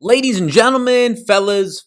Ladies and gentlemen, fellas,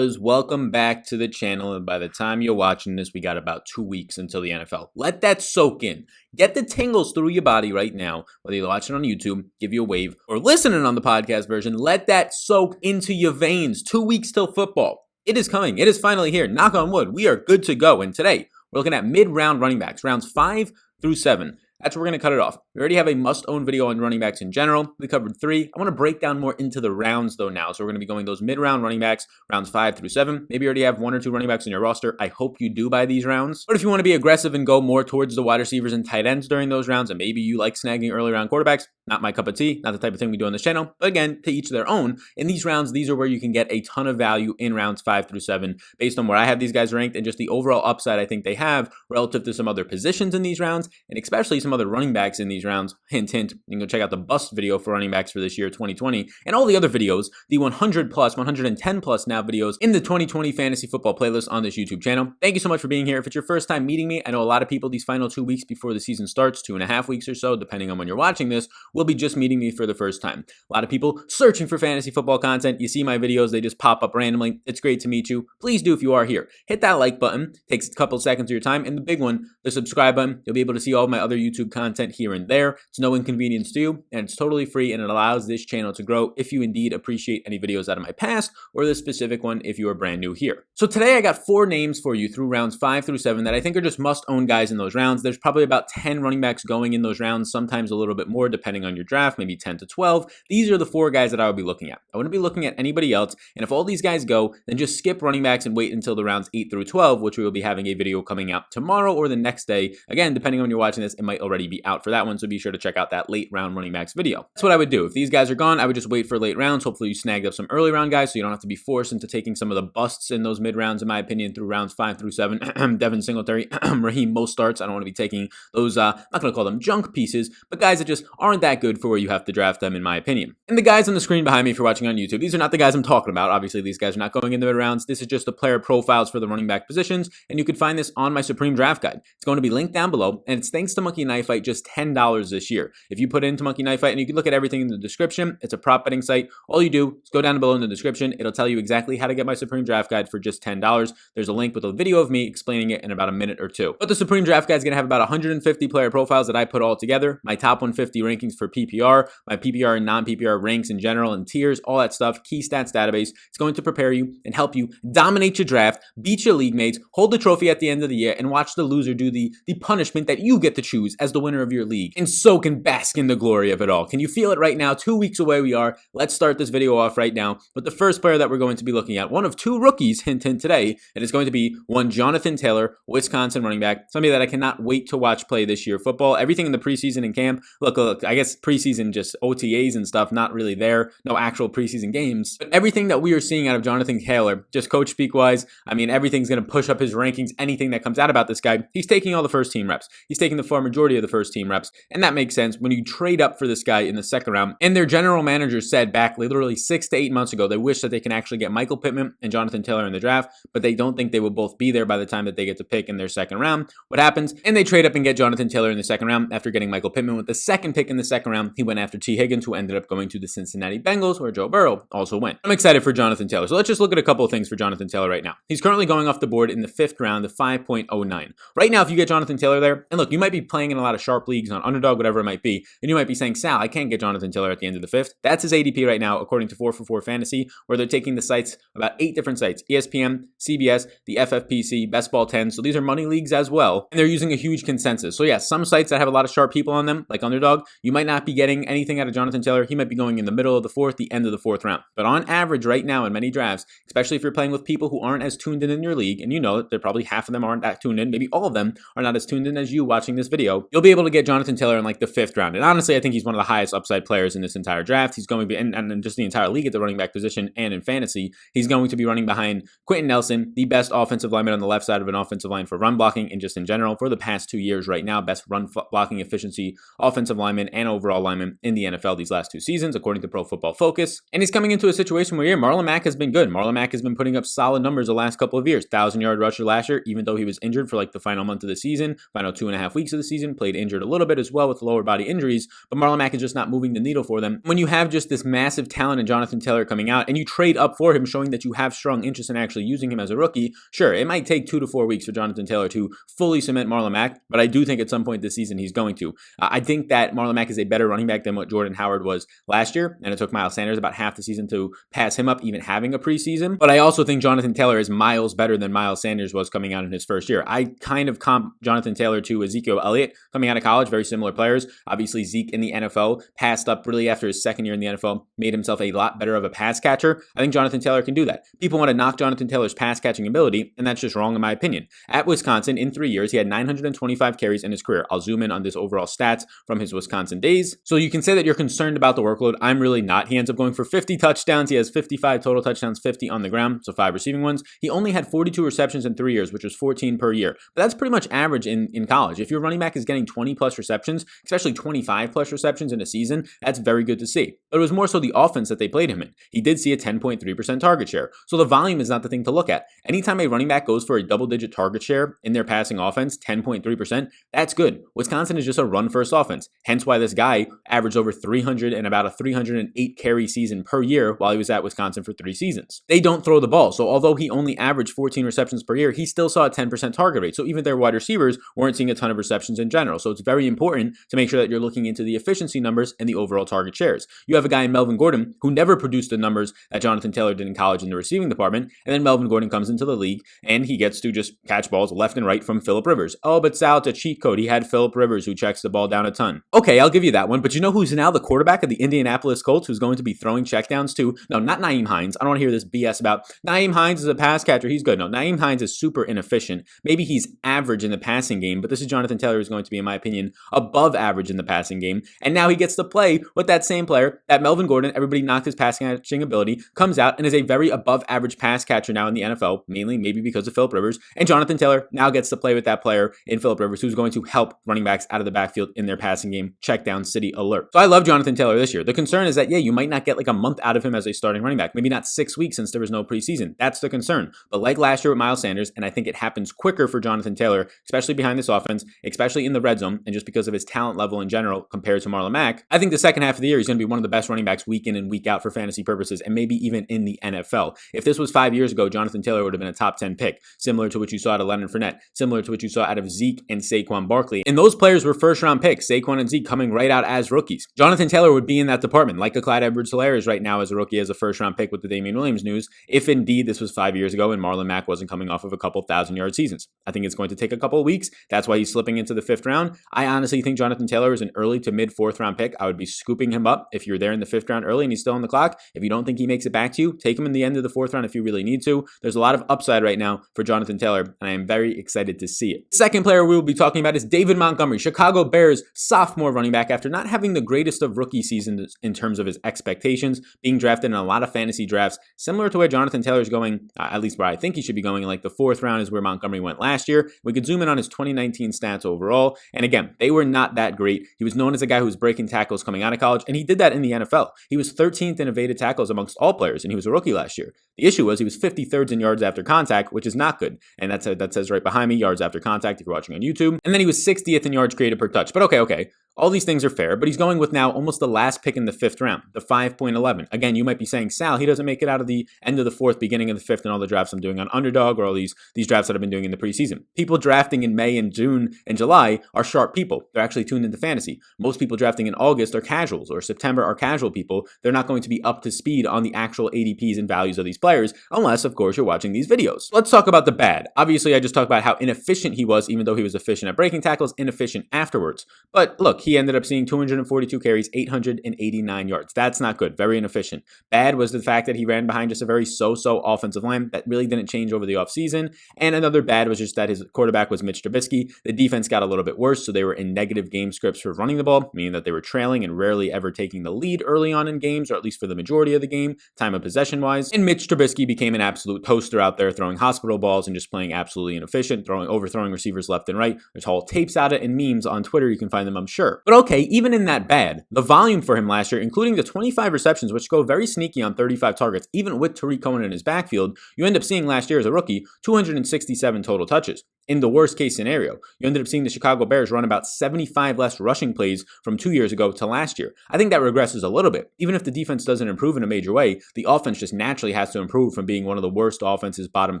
welcome back to the channel. And by the time you're watching this, we got about 2 weeks until the NFL. Let that soak in. Get the tingles through your body right now, whether you're watching on YouTube, give you a wave, or listening on the podcast version. Let that soak into your veins. 2 weeks till football. It is coming. It is finally here. Knock on wood. We are good to go. And today, we're looking at mid-round running backs, rounds 5 through 7. That's where we're going to cut it off. We already have a must-own video on running backs in general. We covered 3. I want to break down more into the rounds, though, now. So we're going to be going those mid-round running backs, rounds 5 through 7. Maybe you already have 1 or 2 running backs in your roster. I hope you do by these rounds. But if you want to be aggressive and go more towards the wide receivers and tight ends during those rounds, and maybe you like snagging early round quarterbacks, not my cup of tea, not the type of thing we do on this channel. But again, to each their own. In these rounds, these are where you can get a ton of value in rounds 5 through 7 based on where I have these guys ranked and just the overall upside I think they have relative to some other positions in these rounds, and especially some other running backs in these rounds. Hint, hint, you can go check out the bust video for running backs for this year, 2020, and all the other videos, the 100 plus, 110 plus now videos in the 2020 fantasy football playlist on this YouTube channel. Thank you so much for being here. If it's your first time meeting me, I know a lot of people these final 2 weeks before the season starts, 2.5 weeks or so, depending on when you're watching this, will be just meeting me for the first time. A lot of people searching for fantasy football content. You see my videos, they just pop up randomly. It's great to meet you. Please do if you are here. Hit that like button. Takes a couple seconds of your time. And the big one, the subscribe button. You'll be able to see all of my other YouTube content here and there. It's no inconvenience to you, and it's totally free, and it allows this channel to grow if you indeed appreciate any videos out of my past or this specific one if you are brand new here. So today I got 4 names for you through rounds 5 through 7 that I think are just must-own guys in those rounds. There's probably about 10 running backs going in those rounds, sometimes a little bit more depending on your draft, maybe 10 to 12. These are the 4 guys that I would be looking at. I wouldn't be looking at anybody else, and if all these guys go, then just skip running backs and wait until the rounds 8 through 12, which we will be having a video coming out tomorrow or the next day. Again, depending on when you're watching this, it might already be out for that one, so be sure to check out that late round running backs video. That's what I would do. If these guys are gone, I would just wait for late rounds. Hopefully you snagged up some early round guys so you don't have to be forced into taking some of the busts in those mid rounds, in my opinion, through rounds 5 through 7. Devin Singletary, Raheem Mosterts. I don't want to be taking those, not going to call them junk pieces, but guys that just aren't that good for where you have to draft them, in my opinion. And the guys on the screen behind me, if you're watching on YouTube, these are not the guys I'm talking about. Obviously, these guys are not going in the mid rounds. This is just the player profiles for the running back positions, and you can find this on my Supreme Draft Guide. It's going to be linked down below, and it's thanks to Monkey Knife Fight, just $10 this year. If you put it into Monkey Knife Fight, and you can look at everything in the description. It's a prop betting site. All you do is go down below in the description. It'll tell you exactly how to get my Supreme Draft Guide for just $10. There's a link with a video of me explaining it in about a minute or 2. But the Supreme Draft Guide is going to have about 150 player profiles that I put all together. My top 150 rankings for PPR, my PPR and non-PPR ranks in general and tiers, all that stuff. Key stats database. It's going to prepare you and help you dominate your draft, beat your league mates, hold the trophy at the end of the year, and watch the loser do the punishment that you get to choose as the winner of your league, and soak and bask in the glory of it all. Can you feel it right now? 2 weeks away we are. Let's start this video off right now with the first player that we're going to be looking at. One of 2 rookies, hint, hint, today. And it's going to be one Jonathan Taylor, Wisconsin running back. Somebody that I cannot wait to watch play this year football. Everything in the preseason and camp. Look, I guess preseason just OTAs and stuff, not really there. No actual preseason games. But everything that we are seeing out of Jonathan Taylor, just coach speak wise, I mean, everything's going to push up his rankings. Anything that comes out about this guy, he's taking all the first team reps. He's taking the far majority of the first team reps. And that makes sense when you trade up for this guy in the second round. And their general manager said back literally 6 to 8 months ago, they wish that they can actually get Michael Pittman and Jonathan Taylor in the draft, but they don't think they will both be there by the time that they get to pick in their second round. What happens? And they trade up and get Jonathan Taylor in the second round after getting Michael Pittman with the second pick in the second round. He went after T. Higgins, who ended up going to the Cincinnati Bengals, where Joe Burrow also went. I'm excited for Jonathan Taylor. So let's just look at a couple of things for Jonathan Taylor right now. He's currently going off the board in the 5th round, the 5.09. Right now, if you get Jonathan Taylor there, and look, you might be playing in a lot of sharp leagues on Underdog, whatever it might be, and you might be saying, Sal, I can't get Jonathan Taylor at the end of the 5th. That's his ADP right now, according to 4for4 Fantasy, where they're taking the sites, about 8 different sites, ESPN, CBS, the FFPC, Best Ball 10. So these are money leagues as well, and they're using a huge consensus. So yeah, some sites that have a lot of sharp people on them, like Underdog, you might not be getting anything out of Jonathan Taylor. He might be going in the middle of the 4th, the end of the 4th round. But on average right now in many drafts, especially if you're playing with people who aren't as tuned in your league, and you know that probably half of them aren't that tuned in, maybe all of them are not as tuned in as you watching this video, you'll be able to get Jonathan Taylor in like the 5th round. And honestly, I think he's one of the highest upside players in this entire draft. He's going to be, and just the entire league at the running back position and in fantasy, he's going to be running behind Quentin Nelson, the best offensive lineman on the left side of an offensive line for run blocking and just in general for the past 2 years right now, best run blocking efficiency offensive lineman and overall lineman in the NFL these last 2 seasons, according to Pro Football Focus. And he's coming into a situation where, Marlon Mack has been good. Marlon Mack has been putting up solid numbers the last couple of years. 1,000-yard rusher last year, even though he was injured for like the final month of the season, final 2.5 weeks of the season, played injured a little bit as well with lower body injuries, but Marlon Mack is just not moving the needle for them. When you have just this massive talent in Jonathan Taylor coming out and you trade up for him, showing that you have strong interest in actually using him as a rookie, sure, it might take 2 to 4 weeks for Jonathan Taylor to fully cement Marlon Mack, but I do think at some point this season he's going to. I think that Marlon Mack is a better running back than what Jordan Howard was last year, and it took Miles Sanders about half the season to pass him up, even having a preseason. But I also think Jonathan Taylor is miles better than Miles Sanders was coming out in his first year. I kind of comp Jonathan Taylor to Ezekiel Elliott coming out of college, very similar players. Obviously, Zeke in the NFL passed up really after his second year in the NFL, made himself a lot better of a pass catcher. I think Jonathan Taylor can do that. People want to knock Jonathan Taylor's pass catching ability, and that's just wrong in my opinion. At Wisconsin, in 3 years, he had 925 carries in his career. I'll zoom in on this overall stats from his Wisconsin days. So you can say that you're concerned about the workload. I'm really not. He ends up going for 50 touchdowns. He has 55 total touchdowns, 50 on the ground, so 5 receiving ones. He only had 42 receptions in 3 years, which was 14 per year. But that's pretty much average in college. If your running back is getting 20 plus receptions, especially 25 plus receptions in a season, that's very good to see. But it was more so the offense that they played him in. He did see a 10.3% target share. So the volume is not the thing to look at. Anytime a running back goes for a double-digit target share in their passing offense, 10.3%, that's good. Wisconsin is just a run-first offense. Hence why this guy averaged over 300 and about a 308 carry season per year while he was at Wisconsin for 3 seasons. They don't throw the ball. So although he only averaged 14 receptions per year, he still saw a 10% target rate. So even their wide receivers weren't seeing a ton of receptions in general. So it's very important to make sure that you're looking into the efficiency numbers and the overall target shares. You have a guy in Melvin Gordon who never produced the numbers that Jonathan Taylor did in college in the receiving department, and then Melvin Gordon comes into the league and he gets to just catch balls left and right from Phillip Rivers. Oh, but Sal, it's a cheat code. He had Phillip Rivers who checks the ball down a ton. Okay, I'll give you that one, but you know who's now the quarterback of the Indianapolis Colts who's going to be throwing checkdowns to? No, not Nyheim Hines. I don't want to hear this BS about Nyheim Hines is a pass catcher. He's good. No, Nyheim Hines is super inefficient. Maybe he's average in the passing game, but this is Jonathan Taylor who's going to be, in my opinion, above average in the passing game. And now he gets to play with that same player, that Melvin Gordon. Everybody knocked his passing catching ability, comes out and is a very above average pass catcher now in the NFL, mainly maybe because of Phillip Rivers. And Jonathan Taylor now gets to play with that player in Phillip Rivers who's going to help running backs out of the backfield in their passing game. Check down city alert. So I love Jonathan Taylor this year. The concern is that, you might not get like a month out of him as a starting running back. Maybe not 6 weeks since there was no preseason. That's the concern. But like last year with Miles Sanders, and I think it happens quicker for Jonathan Taylor, especially behind this offense, especially in the red zone, and just because of his talent level in general compared to Marlon Mack, I think the second half of the year he's going to be one of the best running backs week in and week out for fantasy purposes, and maybe even in the NFL. If this was 5 years ago, Jonathan Taylor would have been a top 10 pick, similar to what you saw out of Leonard Fournette, similar to what you saw out of Zeke and Saquon Barkley. And those players were first-round picks, Saquon and Zeke coming right out as rookies. Jonathan Taylor would be in that department, like a Clyde Edwards-Helaire is right now as a rookie, as a first-round pick with the Damian Williams news, if indeed this was 5 years ago and Marlon Mack wasn't coming off of a couple 1,000-yard seasons. I think it's going to take a couple of weeks. That's why he's slipping into the 5th round. I honestly think Jonathan Taylor is an early to mid 4th round pick. I would be scooping him up if you're there in the 5th round early and he's still on the clock. If you don't think he makes it back to you, take him in the end of the 4th round if you really need to. There's a lot of upside right now for Jonathan Taylor, and I am very excited to see it. The second player we will be talking about is David Montgomery, Chicago Bears sophomore running back, after not having the greatest of rookie seasons in terms of his expectations, being drafted in a lot of fantasy drafts, similar to where Jonathan Taylor is going, at least where I think he should be going, in like the 4th round is where Montgomery went last year. We could zoom in on his 2019 stats overall, and again, they were not that great. He was known as a guy who was breaking tackles coming out of college, and he did that in the NFL. He was 13th in evaded tackles amongst all players, and he was a rookie last year. The issue was he was 53rd in yards after contact, which is not good, and that says right behind me, yards after contact if you're watching on YouTube, and then he was 60th in yards created per touch. But okay. All these things are fair, but he's going with now almost the last pick in the 5th round, the 5.11. Again, you might be saying, Sal, he doesn't make it out of the end of the 4th, beginning of the 5th, and all the drafts I'm doing on Underdog, or all these drafts that I've been doing in the preseason. People drafting in May and June and July are sharp people. They're actually tuned into fantasy. Most people drafting in August are casuals, or September are casual people. They're not going to be up to speed on the actual ADPs and values of these players, unless, of course, you're watching these videos. Let's talk about the bad. Obviously, I just talked about how inefficient he was, even though he was efficient at breaking tackles, inefficient afterwards. But look, he ended up seeing 242 carries, 889 yards. That's not good. Very inefficient. Bad was the fact that he ran behind just a very so-so offensive line that really didn't change over the offseason. And another bad was just that his quarterback was Mitch Trubisky. The defense got a little bit worse, so they were in negative game scripts for running the ball, meaning that they were trailing and rarely ever taking the lead early on in games, or at least for the majority of the game, time of possession-wise. And Mitch Trubisky became an absolute toaster out there, throwing hospital balls and just playing absolutely inefficient, overthrowing receivers left and right. There's whole tapes out of it and memes on Twitter. You can find them, I'm sure. sure. But okay, even in that bad, the volume for him last year, including the 25 receptions, which go very sneaky on 35 targets, even with Tarik Cohen in his backfield, you end up seeing last year as a rookie 267 total touches. In the worst case scenario, you ended up seeing the Chicago Bears run about 75 less rushing plays from 2 years ago to last year. I think that regresses a little bit. Even if the defense doesn't improve in a major way, the offense just naturally has to improve from being one of the worst offenses, bottom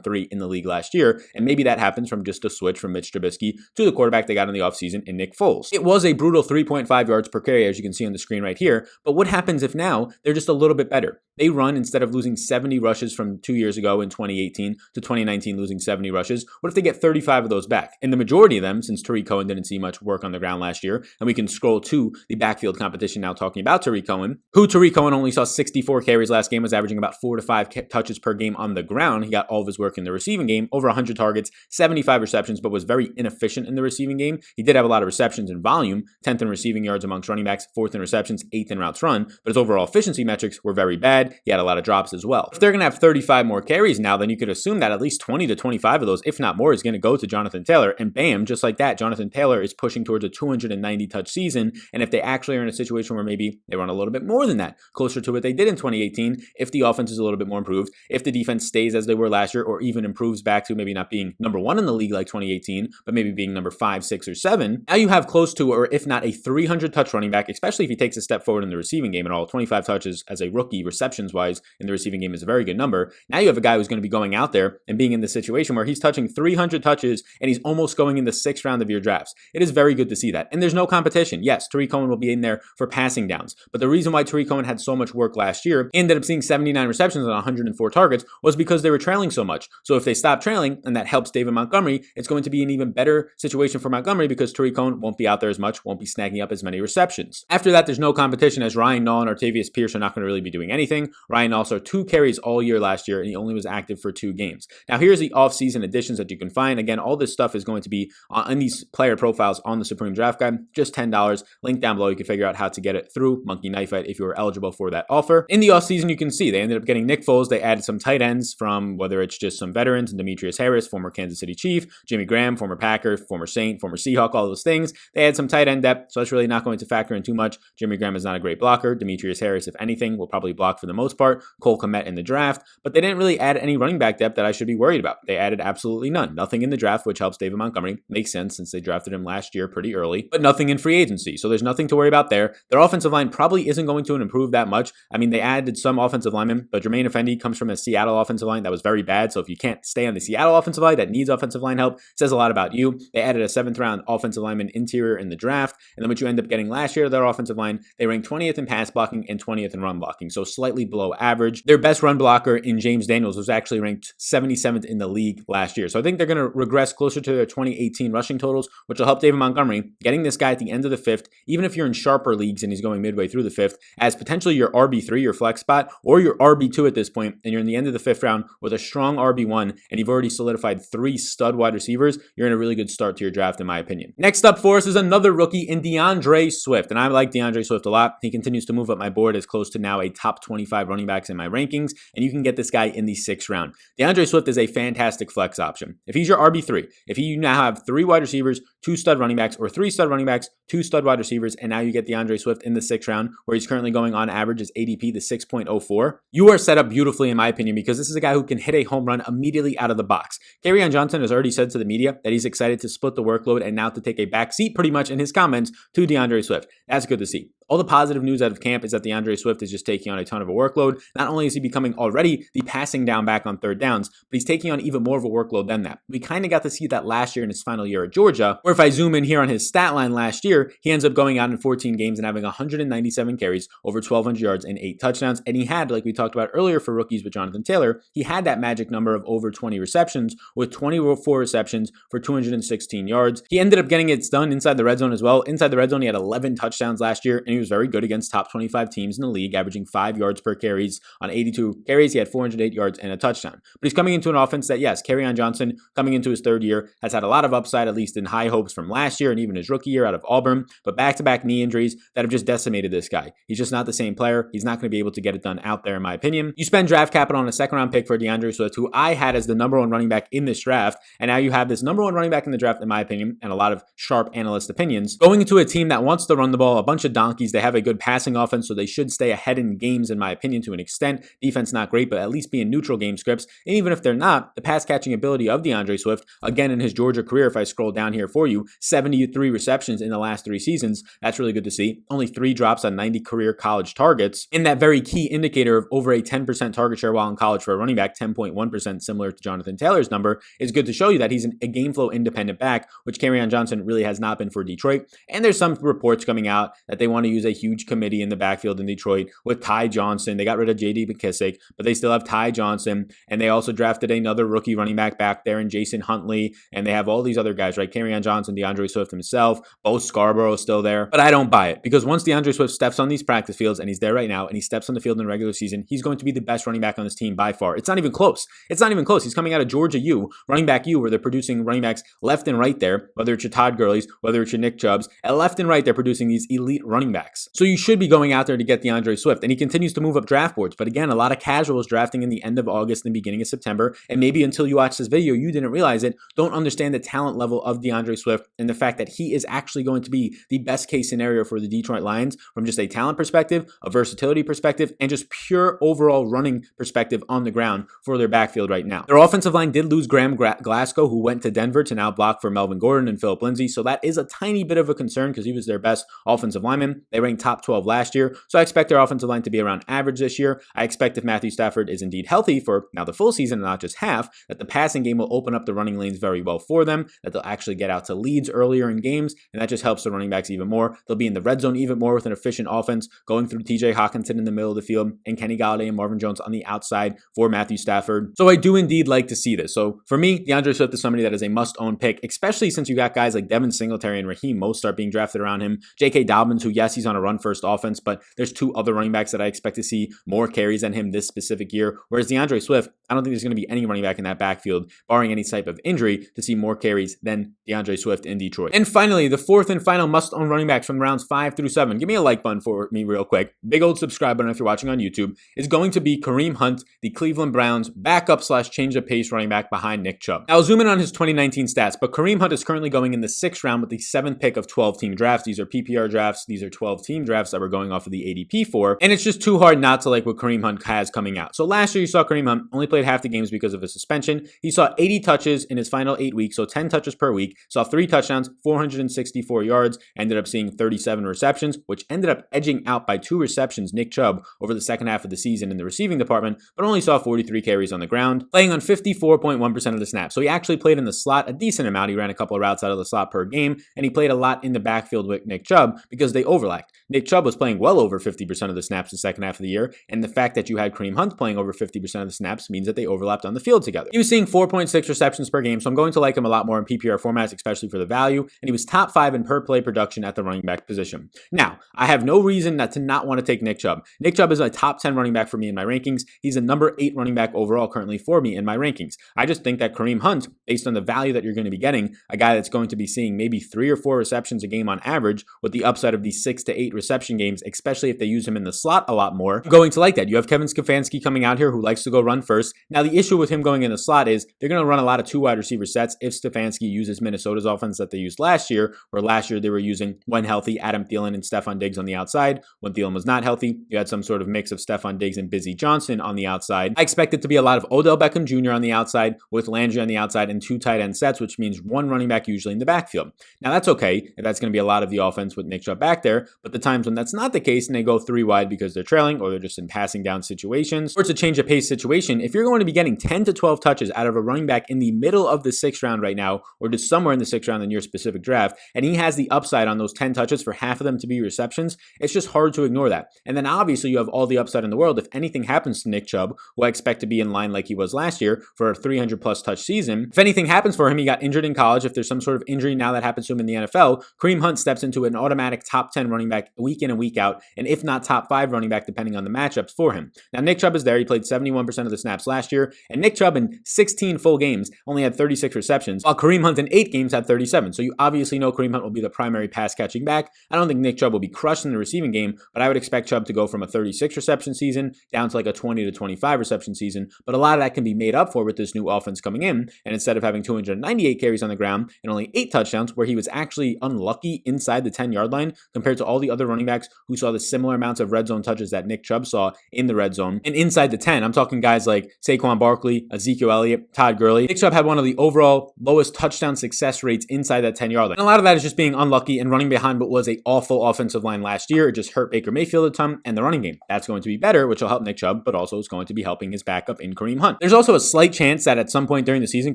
3 in the league last year, and maybe that happens from just a switch from Mitch Trubisky to the quarterback they got in the offseason in Nick Foles. It was a brutal 3.5 yards per carry, as you can see on the screen right here, but what happens if now they're just a little bit better? They run, instead of losing 70 rushes from 2 years ago in 2018 to 2019 losing 70 rushes, what if they get 35 of those back? And the majority of them, since Tarik Cohen didn't see much work on the ground last year, and we can scroll to the backfield competition now talking about Tarik Cohen, Tarik Cohen only saw 64 carries last game, was averaging about 4 to 5 touches per game on the ground. He got all of his work in the receiving game, over 100 targets, 75 receptions, but was very inefficient in the receiving game. He did have a lot of receptions in volume, 10th in receiving yards amongst running backs, 4th in receptions, 8th in routes run, but his overall efficiency metrics were very bad. He had a lot of drops as well. If they're going to have 35 more carries now, then you could assume that at least 20 to 25 of those, if not more, is going to go to Jonathan Taylor, and bam, just like that, Jonathan Taylor is pushing towards a 290 touch season. And if they actually are in a situation where maybe they run a little bit more than that, closer to what they did in 2018, if the offense is a little bit more improved, if the defense stays as they were last year, or even improves back to maybe not being number 1 in the league like 2018, but maybe being number 5, 6, or 7, now you have close to, or if not a 300 touch running back, especially if he takes a step forward in the receiving game at all. 25 touches as a rookie receptions wise in the receiving game is a very good number. Now you have a guy who's going to be going out there and being in the situation where he's touching 300 touches and he's almost going in the 6th round of your drafts. It is very good to see that. And there's no competition. Yes, Tarik Cohen will be in there for passing downs, but the reason why Tarik Cohen had so much work last year, ended up seeing 79 receptions on 104 targets, was because they were trailing so much. So if they stop trailing, and that helps David Montgomery, it's going to be an even better situation for Montgomery because Tarik Cohen won't be out there as much, won't be snagging up as many receptions. After that, there's no competition, as Ryan Nall and Artavius Pierce are not going to really be doing anything. Ryan Nall saw 2 carries all year last year, and he only was active for 2 games. Now here's the offseason additions that you can find. Again, all this stuff is going to be on these player profiles on the Supreme Draft Guide, just $10. Link down below. You can figure out how to get it through Monkey Knife Fight if you were eligible for that offer. In the offseason, you can see they ended up getting Nick Foles. They added some tight ends from whether it's just some veterans, and Demetrius Harris, former Kansas City Chief, Jimmy Graham, former Packer, former Saint, former Seahawk, all those things. They had some tight end depth, so that's really not going to factor in too much. Jimmy Graham is not a great blocker. Demetrius Harris, if anything, will probably block for the most part. Cole Kmet in the draft, but they didn't really add any running back depth that I should be worried about. They added absolutely none. Nothing in the draft, which helps David Montgomery. Makes sense since they drafted him last year pretty early, but nothing in free agency. So there's nothing to worry about there. Their offensive line probably isn't going to improve that much. I mean, they added some offensive linemen, but Jermaine Effendi comes from a Seattle offensive line that was very bad. So if you can't stay on the Seattle offensive line that needs offensive line help, it says a lot about you. They added a 7th round offensive lineman interior in the draft. And then what you end up getting last year, their offensive line, they ranked 20th in pass blocking and 20th in run blocking. So slightly below average. Their best run blocker in James Daniels was actually ranked 77th in the league last year. So I think they're going to regress closer to their 2018 rushing totals, which will help David Montgomery. Getting this guy at the end of the 5th, even if you're in sharper leagues and he's going midway through the 5th, as potentially your RB3, your flex spot, or your RB2 at this point, and you're in the end of the 5th round with a strong RB1, and you've already solidified 3 stud wide receivers, you're in a really good start to your draft, in my opinion. Next up for us is another rookie in DAndre Swift, and I like DAndre Swift a lot. He continues to move up my board as close to now a top 25 running backs in my rankings, and you can get this guy in the 6th round. DAndre Swift is a fantastic flex option. If he's your RB3, if you now have 3 wide receivers, 2 stud running backs, or 3 stud running backs, 2 stud wide receivers, and now you get DAndre Swift in the 6th round, where he's currently going on average as ADP the 6.04, you are set up beautifully, in my opinion, because this is a guy who can hit a home run immediately out of the box. Kerryon Johnson has already said to the media that he's excited to split the workload and now to take a back seat pretty much in his comments to DAndre Swift. That's good to see. All the positive news out of camp is that DAndre Swift is just taking on a ton of a workload. Not only is he becoming already the passing down back on 3rd downs, but he's taking on even more of a workload than that. We kind of got to see that last year in his final year at Georgia, where if I zoom in here on his stat line last year, he ends up going out in 14 games and having 197 carries, over 1,200 yards, and 8 touchdowns. And he had, like we talked about earlier for rookies with Jonathan Taylor, he had that magic number of over 20 receptions with 24 receptions for 216 yards. He ended up getting it done inside the red zone as well. Inside the red zone, he had 11 touchdowns last year, and he he was very good against top 25 teams in the league, averaging 5 yards per carries on 82 carries. He had 408 yards and a touchdown. But he's coming into an offense that, yes, Kerryon Johnson, coming into his third year, has had a lot of upside, at least in high hopes from last year and even his rookie year out of Auburn, but back-to-back knee injuries that have just decimated this guy. He's just not the same player. He's not going to be able to get it done out there, in my opinion. You spend draft capital on a second-round pick for DAndre Swift, who I had as the number one running back in this draft, and now you have this number one running back in the draft, in my opinion, and a lot of sharp analyst opinions, going into a team that wants to run the ball, a bunch of donkeys. They have a good passing offense, so they should stay ahead in games, in my opinion, to an extent. Defense not great, but at least be in neutral game scripts. And even if they're not, the pass-catching ability of DAndre Swift, again, in his Georgia career, if I scroll down here for you, 73 receptions in the last 3 seasons. That's really good to see. Only 3 drops on 90 career college targets. In that very key indicator of over a 10% target share while in college for a running back, 10.1%, similar to Jonathan Taylor's number, is good to show you that he's a game flow independent back, which Kerryon Johnson really has not been for Detroit. And there's some reports coming out that they want to use a huge committee in the backfield in Detroit with Ty Johnson. They got rid of J.D. McKissick, but they still have Ty Johnson. And they also drafted another rookie running back there in Jason Huntley. And they have all these other guys, right? Kerryon Johnson, DAndre Swift himself, Bo Scarborough is still there. But I don't buy it, because once DAndre Swift steps on these practice fields, and he's there right now, and he steps on the field in the regular season, he's going to be the best running back on this team by far. It's not even close. It's not even close. He's coming out of Georgia U, running back U, where they're producing running backs left and right there, whether it's your Todd Gurley's, whether it's your Nick Chubb's, and left and right they're producing these elite running backs. So you should be going out there to get DAndre Swift, and he continues to move up draft boards. But again, a lot of casuals drafting in the end of August and the beginning of September, and maybe until you watch this video, you didn't realize it, don't understand the talent level of DAndre Swift and the fact that he is actually going to be the best case scenario for the Detroit Lions from just a talent perspective, a versatility perspective, and just pure overall running perspective on the ground for their backfield right now. Their offensive line did lose Graham Glasgow, who went to Denver to now block for Melvin Gordon and Philip Lindsay, so that is a tiny bit of a concern because he was their best offensive lineman. They ranked top 12 last year, so I expect their offensive line to be around average this year. I expect if Matthew Stafford is indeed healthy for now the full season and not just half, that the passing game will open up the running lanes very well for them, that they'll actually get out to leads earlier in games, and that just helps the running backs even more. They'll be in the red zone even more with an efficient offense, going through TJ Hawkinson in the middle of the field and Kenny Golladay and Marvin Jones on the outside for Matthew Stafford. So I do indeed like to see this. So for me, DAndre Swift is somebody that is a must-own pick, especially since you got guys like Devin Singletary and Raheem Mostert being drafted around him. J.K. Dobbins, who, yes, he's on a run-first offense, but there's 2 other running backs that I expect to see more carries than him this specific year. Whereas DAndre Swift, I don't think there's going to be any running back in that backfield, barring any type of injury, to see more carries than DAndre Swift in Detroit. And finally, the 4th and final must-own running backs from rounds 5 through 7. Give me a like button for me real quick. Big old subscribe button if you're watching on YouTube. Is going to be Kareem Hunt, the Cleveland Browns backup / change of pace running back behind Nick Chubb. Now, I'll zoom in on his 2019 stats, but Kareem Hunt is currently going in the 6th round with the 7th pick of 12-team drafts. These are PPR drafts. These are 12-team drafts that we're going off of the ADP for, and it's just too hard not to like what Kareem Hunt has coming out. So last year, you saw Kareem Hunt only played half the games because of a suspension. He saw 80 touches in his final 8 weeks, so 10 touches per week, saw 3 touchdowns, 464 yards, ended up seeing 37 receptions, which ended up edging out by 2 receptions Nick Chubb over the second half of the season in the receiving department, but only saw 43 carries on the ground, playing on 54.1% of the snaps. So he actually played in the slot a decent amount. He ran a couple of routes out of the slot per game, and he played a lot in the backfield with Nick Chubb because they overlapped. Nick Chubb was playing well over 50% of the snaps the second half of the year, and the fact that you had Kareem Hunt playing over 50% of the snaps means that they overlapped on the field together. He was seeing 4.6 receptions per game, so I'm going to like him a lot more in PPR formats, especially for the value, and he was top 5 in per play production at the running back position. Now, I have no reason to not want to take Nick Chubb. Nick Chubb is a top 10 running back for me in my rankings. He's a number 8 running back overall currently for me in my rankings. I just think that Kareem Hunt, based on the value that you're going to be getting, a guy that's going to be seeing maybe 3 or 4 receptions a game on average, with the upside of these 6 to 8 reception games, especially if they use him in the slot a lot more, I'm going to like that. You have Kevin Stefanski coming out here who likes to go run first. Now, the issue with him going in the slot is they're going to run a lot of 2 wide receiver sets if Stefanski uses Minnesota's offense that they used last year, where last year they were using, when healthy, Adam Thielen and Stephon Diggs on the outside. When Thielen was not healthy, you had some sort of mix of Stephon Diggs and Busy Johnson on the outside. I expect it to be a lot of Odell Beckham Jr. on the outside with Landry on the outside and 2 tight end sets, which means 1 running back usually in the backfield. Now, that's okay if that's going to be a lot of the offense with Nick Chubb back there, but the times when that's not the case and they go 3 wide because they're trailing or they're just in passing down situations or it's a change of pace situation, if you're going to be getting 10 to 12 touches out of a running back in the middle of the 6th round right now, or just somewhere in the 6th round in your specific draft, and he has the upside on those 10 touches for half of them to be receptions, it's just hard to ignore that. And then obviously you have all the upside in the world if anything happens to Nick Chubb, who I expect to be in line like he was last year for a 300 plus touch season. If anything happens for him, he got injured in college. If there's some sort of injury now that happens to him in the NFL, Kareem Hunt steps into an automatic top 10 running back week in and week out, and if not top 5 running back, depending on the matchups for him. Now, Nick Chubb is there. He played 71% of the snaps last year, and Nick Chubb in 16 full games only had 36 receptions, while Kareem Hunt in 8 games had 37. So you obviously know Kareem Hunt will be the primary pass catching back. I don't think Nick Chubb will be crushed in the receiving game, but I would expect Chubb to go from a 36 reception season down to like a 20 to 25 reception season. But a lot of that can be made up for with this new offense coming in. And instead of having 298 carries on the ground and only 8 touchdowns, where he was actually unlucky inside the 10-yard line compared to all the other running backs who saw the similar amounts of red zone touches that Nick Chubb saw in the red zone. And inside the 10, I'm talking guys like Saquon Barkley, Ezekiel Elliott, Todd Gurley. Nick Chubb had one of the overall lowest touchdown success rates inside that 10-yard line. And a lot of that is just being unlucky and running behind what was a awful offensive line last year. It just hurt Baker Mayfield a ton and the running game. That's going to be better, which will help Nick Chubb, but also is going to be helping his backup in Kareem Hunt. There's also a slight chance that at some point during the season,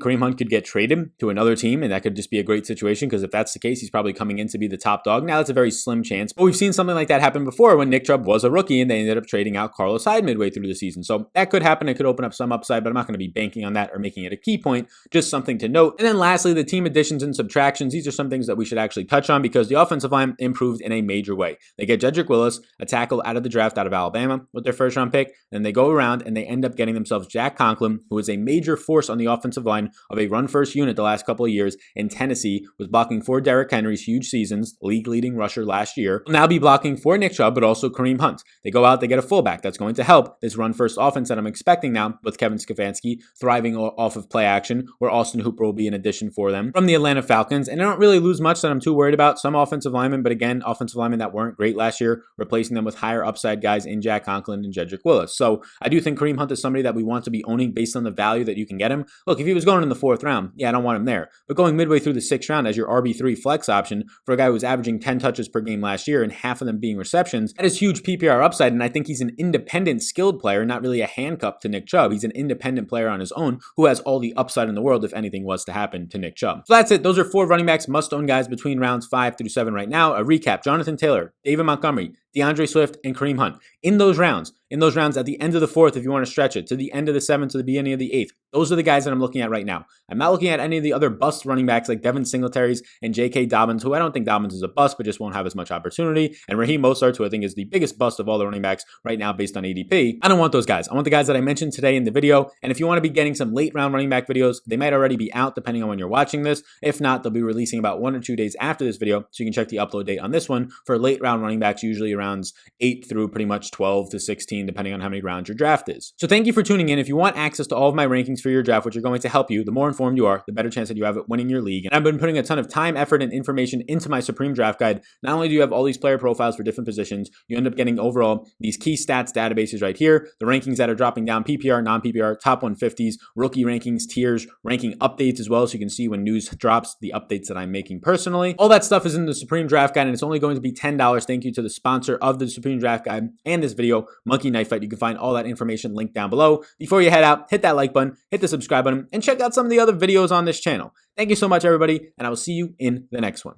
Kareem Hunt could get traded to another team, and that could just be a great situation because if that's the case, he's probably coming in to be the top dog. Now, that's a very slim chance, but we've seen something like that happen before when Nick Chubb was a rookie and they ended up trading out Carlos Hyde midway through the season. So that could happen. It could open up some upside, but I'm not going to be banking on that or making it a key point, just something to note. And then lastly, the team additions and subtractions. These are some things that we should actually touch on because the offensive line improved in a major way. They get Jedrick Willis, a tackle out of the draft out of Alabama with their first round pick. Then they go around and they end up getting themselves Jack Conklin, who is a major force on the offensive line of a run first unit the last couple of years in Tennessee, was blocking for Derrick Henry's huge seasons, league leading rusher last year. Will now be blocking for Nick Chubb, but also Kareem Hunt. They go out, they get a fullback that's going to help this run first offense that I'm expecting now with Kevin Stefanski thriving off of play action, where Austin Hooper will be an addition for them from the Atlanta Falcons. And I don't really lose much that I'm too worried about. Some offensive linemen, but again, offensive linemen that weren't great last year, replacing them with higher upside guys in Jack Conklin and Jedrick Willis. So I do think Kareem Hunt is somebody that we want to be owning based on the value that you can get him. Look, if he was going in the 4th round, yeah, I don't want him there. But going midway through the 6th round as your RB3 flex option for a guy who was averaging 10 touches per game last year and half of them being receptions, that is huge PPR upside. And I think he's an independent skilled player, not really a handcuff to Nick Chubb. He's an independent player on his own who has all the upside in the world if anything was to happen to Nick Chubb. So that's it. Those are 4 running backs must own guys between rounds 5 through 7 right now. A recap: Jonathan Taylor, David Montgomery, DAndre Swift, and Kareem Hunt. In those rounds at the end of the 4th, if you want to stretch it, to the end of the 7th, to the beginning of the 8th, those are the guys that I'm looking at right now. I'm not looking at any of the other bust running backs like Devin Singletary's and J.K. Dobbins, who I don't think Dobbins is a bust, but just won't have as much opportunity, and Raheem Mostert, who I think is the biggest bust of all the running backs right now based on ADP. I don't want those guys. I want the guys that I mentioned today in the video, and if you want to be getting some late round running back videos, they might already be out depending on when you're watching this. If not, they'll be releasing about 1 or 2 days after this video, so you can check the upload date on this one for late round running backs, usually around 8 through pretty much 12 to 16, depending on how many rounds your draft is. So thank you for tuning in. If you want access to all of my rankings for your draft, which are going to help you, the more informed you are, the better chance that you have at winning your league. And I've been putting a ton of time, effort, and information into my Supreme Draft Guide. Not only do you have all these player profiles for different positions, you end up getting overall these key stats databases right here, the rankings that are dropping down, PPR, non-PPR, top 150s, rookie rankings, tiers, ranking updates as well, so you can see when news drops, the updates that I'm making personally. All that stuff is in the Supreme Draft Guide, and it's only going to be $10. Thank you to the sponsor of the Supreme Draft Guide and this video, Monkey Knife Fight. You can find all that information linked down below. Before you head out, hit that like button, hit the subscribe button, and check out some of the other videos on this channel. Thank you so much, everybody, and I will see you in the next one.